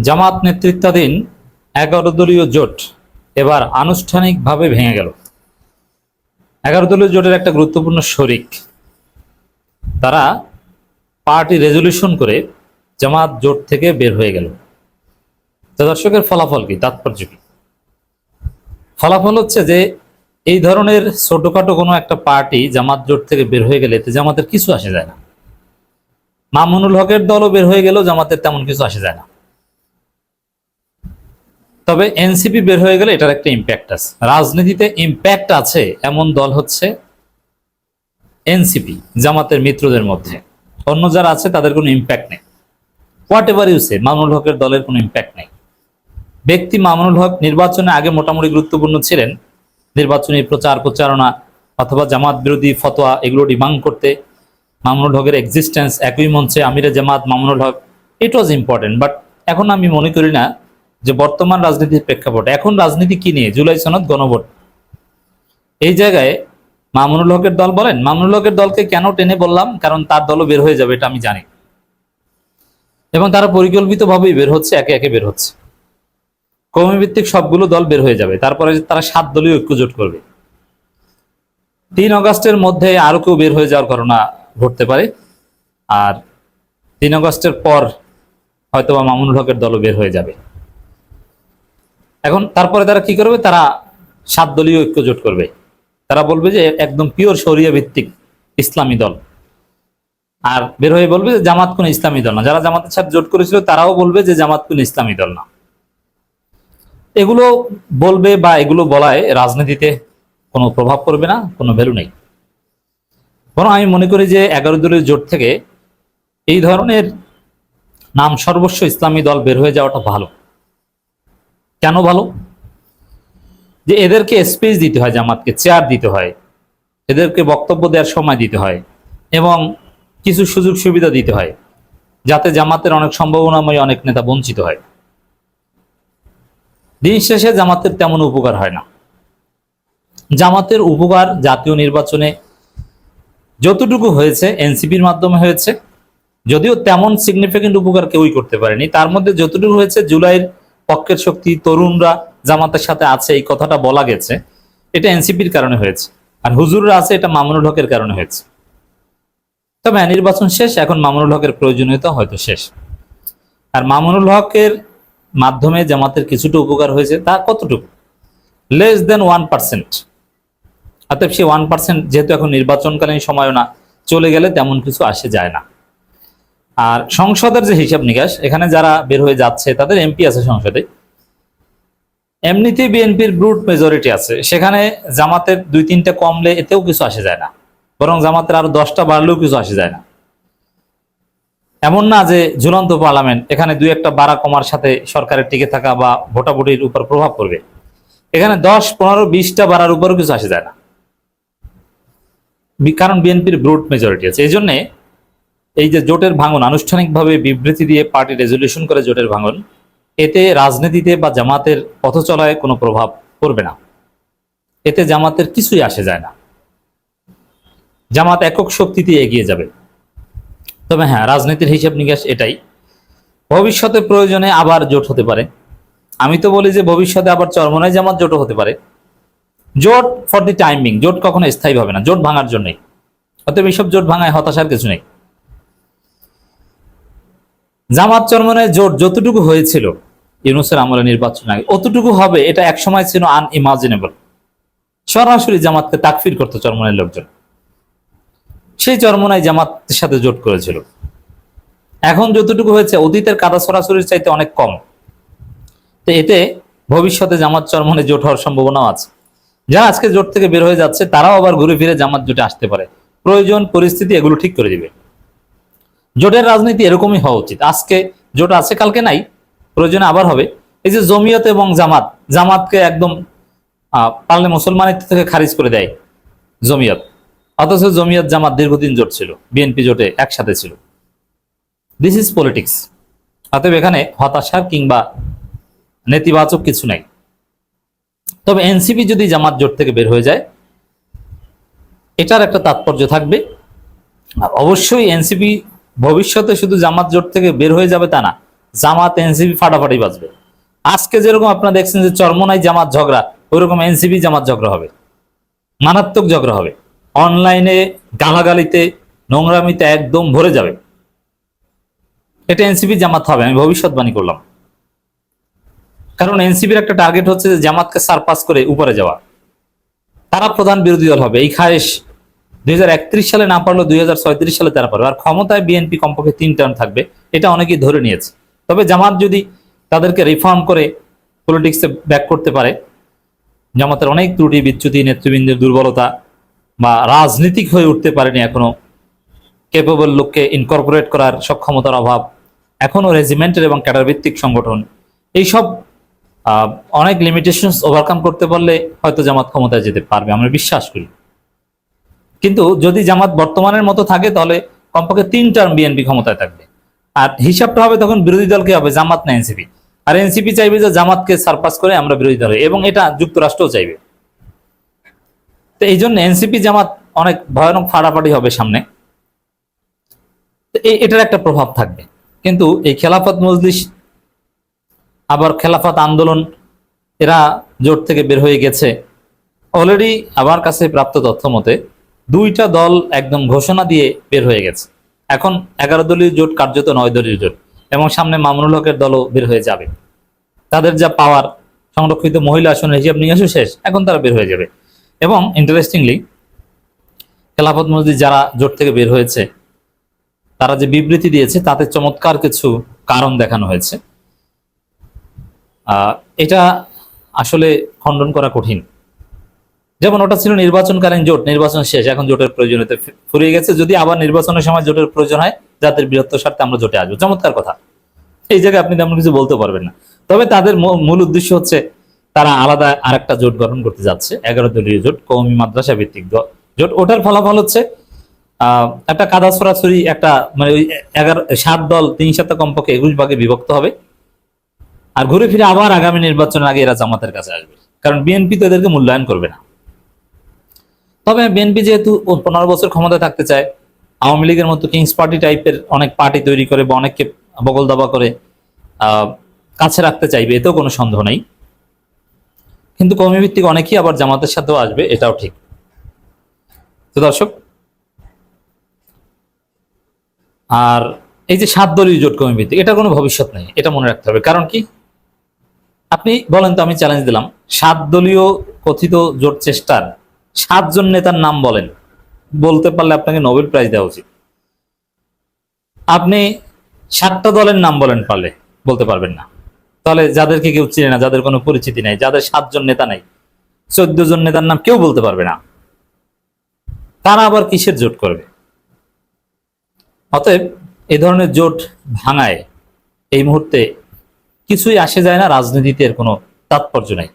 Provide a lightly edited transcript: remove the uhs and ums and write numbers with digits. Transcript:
জামাত নেতৃত্বাধীন 11 দলীয় জোট এবার আনুষ্ঠানিকভাবে ভেঙে গেল। 11 দলীয় জোটের একটা গুরুত্বপূর্ণ শরিক তারা পার্টি রেজলিউশন করে জামাত জোট থেকে বের হয়ে গেল। তো দর্শকের ফলাফল কি, তাৎপর্য কি? ফলাফল হচ্ছে যে এই ধরনের ছোটখাটো কোনো একটা পার্টি জামাত জোট থেকে বের হয়ে গেলে এতে জামাতের কিছু আসে যায় না। মামুনুল হকের দলও বের হয়ে গেল, জামাতের তেমন কিছু আসে যায় না। তবে এনসিপি বের হয়ে গেলে এটার একটা ইম্প্যাক্ট আছে, রাজনীতিতে ইম্প্যাক্ট আছে এমন দল হচ্ছে এনসিপি, জামাতের মিত্রদের মধ্যে। অন্য যারা আছে তাদের কোনো ইম্প্যাক্ট নেই। হোয়াট এভার ইউ সে, মামুনুল হকের দলের কোনো ইম্প্যাক্ট নেই। ব্যক্তি মামুনুল হক নির্বাচনে আগে মোটামুটি গুরুত্বপূর্ণ ছিলেন, নির্বাচনী প্রচার প্রচারণা অথবা জামাত বিরোধী ফতোয়া এগুলো ডিবাং করতে মামুনুল হকের এক্সিস্টেন্স একই মঞ্চে আমিরে জামাত মামুনুল হক, ইট ওয়াজ ইম্পর্টেন্ট। বাট এখন আমি মনে করি না যে বর্তমান রাজনীতির প্রেক্ষাপটে, এখন রাজনীতি কি নিয়ে, জুলাই সনদ, গণভোট, এই জায়গায় মামুনুল হকের দল বলেন। মামুনুল হকের দলকে কেন টেনে বললাম, কারণ তার দলও বের হয়ে যাবে এটা আমি জানি, এবং তারা পরিকল্পিতভাবেই বের হচ্ছে, একে একে বের হচ্ছে। কর্মীভিত্তিক সবগুলো দল বের হয়ে যাবে, তারপরে তারা 7 দলীয় ঐক্যজোট করবে। 3 আগস্টের মধ্যে আরো কেউ বের হয়ে যাওয়ার ঘটনা ঘটতে পারে, আর 3 আগস্টের পর হয়তোবা মামুনুল হকের দলও বের হয়ে যাবে। এখন তারপরে তারা কি করবে, তারা 7 দলীয় ঐক্যজোট করবে। তারা বলবে যে একদম পিওর শরিয়া ভিত্তিক ইসলামী দল, আর বের হয়ে বলবে যে জামাত কোন ইসলামী দল না। যারা জামাতের সাথে জোট করেছিল তারাও বলবে যে জামাত কোন ইসলামী দল না। এগুলো বলবে বা এগুলো বলায় রাজনীতিতে কোনো প্রভাব পড়বে না, কোনো ভ্যালু নেই। বরং আমি মনে করি যে 11 দলীয় জোট থেকে এই ধরনের নাম সর্বস্ব ইসলামী দল বের হয়ে যাওয়াটা ভালো। কেন ভালো? যে এদেরকে স্পেস দিতে হয়, জামাতকে চেয়ার দিতে হয়, এদেরকে বক্তব্য দেওয়ার সময় দিতে হয়, এবং কিছু সুযোগ সুবিধা দিতে হয়, যাতে জামাতের অনেক সম্ভাবনাময় অনেক নেতা বঞ্চিত হয়। দিন শেষে জামাতের তেমন উপকার হয় না। জামাতের উপকার জাতীয় নির্বাচনে যতটুকু হয়েছে এনসিপির মাধ্যমে হয়েছে, যদিও তেমন সিগনিফিকেন্ট উপকার কেউই করতে পারেনি। তার মধ্যে যতটুকু হয়েছে, জুলাইয়ের পক্ষের শক্তি তরুণরা জামাতের সাথে আছে এই কথাটা বলা গেছে, এটা এনসিপির কারণে হয়েছে। আর হুজুররা আছে, এটা মামুনুল হকের কারণে হয়েছে। তবে নির্বাচন শেষ, এখন মামুনুল হকের প্রয়োজনীয়তা হয়তো শেষ। আর মামুনুল হকের মাধ্যমে জামাতের কিছুটা উপকার হয়েছে, তা কতটুকু? Less than 1%। অতএব সেই 1% যেহেতু এখন নির্বাচনকালীন সময়ও না, চলে গেলে তেমন কিছু আসে যায় না। আর সংসদের যে হিসাব নিকাশ, এখানে যারা বের হয়ে যাচ্ছে তাদের এমপি আছে সংসদে, এমনিতেই বিএনপির ব্রুট মেজরিটি আছে, সেখানে জামাতের 2-3টা কমলে এতেও কিছু আসে যায় না, বরং জামাতের আরো 10টা বাড়লেও কিছু আসে যায় না। এমন না যে ঝুলন্ত পার্লামেন্ট, এখানে 2-1টা বাড়া কমার সাথে সরকারের টিকে থাকা বা ভোটাভুটির উপর প্রভাব পড়বে। এখানে 10, 15, 20টা বাড়ার উপরও কিছু আসে যায় না, কারণ বিএনপির ব্রুট মেজরিটি আছে। এই জন্যে এই যে জোটের ভাঙন, আনুষ্ঠানিকভাবে বিবৃতি দিয়ে পার্টি রেজলিউশন করে জোটের ভাঙন, এতে রাজনীতিতে বা জামাতের পথ চলায় কোনো প্রভাব পড়বে না। এতে জামাতের কিছুই আসে যায় না, জামাত একক শক্তিতে এগিয়ে যাবে। তবে হ্যাঁ, রাজনীতির হিসাব নিকাশ এটাই, ভবিষ্যতে প্রয়োজনে আবার জোট হতে পারে। আমি তো বলি যে ভবিষ্যতে আবার চরমোনাই জামাত জোটও হতে পারে। জোট ফর দি টাইমিং, জোট কখনো স্থায়ী হবে না, জোট ভাঙার জন্যই। অতএব এইসব জোট ভাঙায় হতাশার কিছু নেই। জামাত চরমোনাই জোট যতটুকু হয়েছিল ইউনূসের আমলে নির্বাচন আগে, অতটুকু হবে এটা একসময় ছিল আনইমাজিনেবল। সরাসরি জামাতকে তাকফির করতো চরমোনাই লোকজন, সেই চরমোনাই জামাতের সাথে জোট করেছিল। এখন যতটুকু হয়েছে অতীতের কাদা সরাসরির চাইতে অনেক কম। তো এতে ভবিষ্যতে জামাত চরমোনাই জোট হওয়ার সম্ভাবনাও আছে। যারা আজকে জোট থেকে বের হয়ে যাচ্ছে তারাও আবার ঘুরে ফিরে জামাত জোটে আসতে পারে, প্রয়োজন পরিস্থিতি এগুলো ঠিক করে দিবে। জোটের রাজনীতি এরকমই হওয়া উচিত। আজকে জোট আছে, কালকে নাই, প্রয়োজনে আবার হবে। এই যে জমিয়ত এবং জামাত, জামাতকে একদম পারলে মুসলমানিত্ব থেকে খারিজ করে দেয় জমিয়ত, অথচ জমিয়ত জামাত দীর্ঘদিন জোট ছিল, বিএনপি জোটে একসাথে ছিল। This is politics. অতএব এখানে হতাশার কিংবা নেতিবাচক কিছু নাই। তবে এনসিপি যদি জামাত জোট থেকে বের হয়ে যায়, এটার একটা তাৎপর্য থাকবে। আর অবশ্যই এনসিপি ভবিষ্যতে শুধু জামাত জোট থেকে বের হয়ে যাবে তা না, জামাত এনসিপি ফাটাফাটি বাজবে। আজকে যেরকম আপনারা দেখছেন যে চরমোনাই জামাত ঝগড়া, ওইরকম এনসিপি জামাত ঝগড়া হবে, মারাত্মক ঝগড়া হবে। অনলাইনে গালাগালিতে নোংরামিতে একদম ভরে যাবে। এটা এনসিপি জামাত হবে, আমি ভবিষ্যৎবাণী করলাম। কারণ এনসিপির একটা টার্গেট হচ্ছে যে জামাতকে সারপাস করে উপরে যাওয়া। তারা প্রধান বিরোধী দল হবে, এই খায়েশ 2031 সালে না পারলেও 2036 সালে তারা পারবে। আর ক্ষমতায় বিএনপি কমপক্ষে 3 টার্ম থাকবে, এটা অনেকেই ধরে নিয়েছে। তবে জামাত যদি তাদেরকে রিফর্ম করে পলিটিক্সে ব্যাক করতে পারে, জামাতের অনেক ত্রুটি বিচ্যুতি, নেতৃবৃন্দের দুর্বলতা, বা রাজনীতিক হয়ে উঠতে পারেনি এখনো, ক্যাপেবল লোককে ইনকর্পোরেট করার সক্ষমতার অভাব, এখনো রেজিমেন্টের এবং ক্যাডার ভিত্তিক সংগঠন, এইসব অনেক লিমিটেশনস ওভারকাম করতে পারলে হয়তো জামাত ক্ষমতায় যেতে পারবে, আমরা বিশ্বাস করি। কিন্তু যদি জামাত বর্তমানের মতো থাকে তাহলে কমপক্ষে 3 টার্ম বিএনপি ক্ষমতায় থাকবে। আর হিসাবটা হবে তখন বিরোধী দলকে হবে, জামাত না এনসিপি। আর এনসিপি চাইবে যে জামাতকে সারপাস করে আমরা বিরোধী দল হই, এবং এটা যুক্তরাষ্ট্রও চাইবে। তো এই জন্য এনসিপি জামাত অনেক ভয়ানক ফাড়াফাড়ি হবে সামনে। এটার একটা প্রভাব থাকবে। কিন্তু এই খেলাফত মজলিস আবার খেলাফত আন্দোলন, এরা জোট থেকে বের হয়ে গেছে অলরেডি। আমার কাছে প্রাপ্ত তথ্য মতে 2টা দল একদম ঘোষণা দিয়ে বের হয়ে গেছে। এখন 11 দলীয় জোট কার্যত 9 দলীয় জোট, এবং সামনে মামুনুল হকের দলও বের হয়ে যাবে। তাদের যা পাওয়ার, সংরক্ষিত মহিলা আসনের হিসাব নিকাশও শেষ, এখন তারা বের হয়ে যাবে। এবং ইন্টারেস্টিংলি খেলাফত মজলিস যারা জোট থেকে বের হয়েছে, তারা যে বিবৃতি দিয়েছে তাতে চমৎকার কিছু কারণ দেখানো হয়েছে। এটা আসলে খণ্ডন করা কঠিন। যেমন ওটা ছিল নির্বাচনকালীন জোট, নির্বাচন শেষ, এখন জোটের প্রয়োজনীয়তা ফুরিয়ে গেছে। যদি আবার নির্বাচনের সময় জোটের প্রয়োজন হয়, জাতির বৃহত্তর স্বার্থে আমরা জোটে আসবো, চমৎকার কথা। এই জায়গায় আপনি তেমন কিছু বলতে পারবেন না। তবে তাদের মূল উদ্দেশ্য হচ্ছে তারা আলাদা আরেকটা জোট গঠন করতে যাচ্ছে, 11 দলীয় জোট, কওমি মাদ্রাসা ভিত্তিক জোট। ওটার ফলাফল হচ্ছে একটা কাদা ছড়াছড়ি, একটা মানে ওই 7 দল 3 কমপক্ষে 21 ভাগে বিভক্ত হবে। আর ঘুরে ফিরে আবার আগামী নির্বাচনের আগে এরা জামাতের কাছে আসবে, কারণ বিএনপি তো এদেরকে মূল্যায়ন করবে না। তবে বিএনপি যেহেতু 15 বছর ক্ষমতায় থাকতে চায়, আওয়ামী লীগের মতো কিংস পার্টি টাইপের অনেক পার্টি তৈরি করে বা অনেককে বগল দাবা করে কাছে রাখতে চাইবে, এতেও কোনো সন্দেহ নেই। কিন্তু কওমি ভিত্তিক অনেকেই আবার জামাতের সাথেও আসবে, এটাও ঠিক। তো দর্শক, আর এই যে 7 দলীয় জোট কওমি ভিত্তিক, এটা কোনো ভবিষ্যৎ নেই, এটা মনে রাখতে হবে। কারণ কি, আপনি বলেন তো, আমি চ্যালেঞ্জ দিলাম, 7 দলীয় কথিত জোট চেষ্টার 7 জন নেতার নাম বলেন, বলতে পারলে আপনাকে নোবেল প্রাইজ দেওয়া উচিত। আপনি 7টা দলের নাম বলেন, পারলে বলতে পারবেন না। তাহলে যাদেরকে কেউ চিনে না, যাদের কোনো পরিচিতি নাই, যাদের 7 জন নেতা নাই, 14 জন নেতার নাম কেউ বলতে পারবে না, তারা আবার কিসের জোট করবে? অতএব এই ধরনের জোট ভাঙায় এই মুহূর্তে কিছুই আসে যায় না, রাজনীতিতে এর কোনো তাৎপর্য নাই।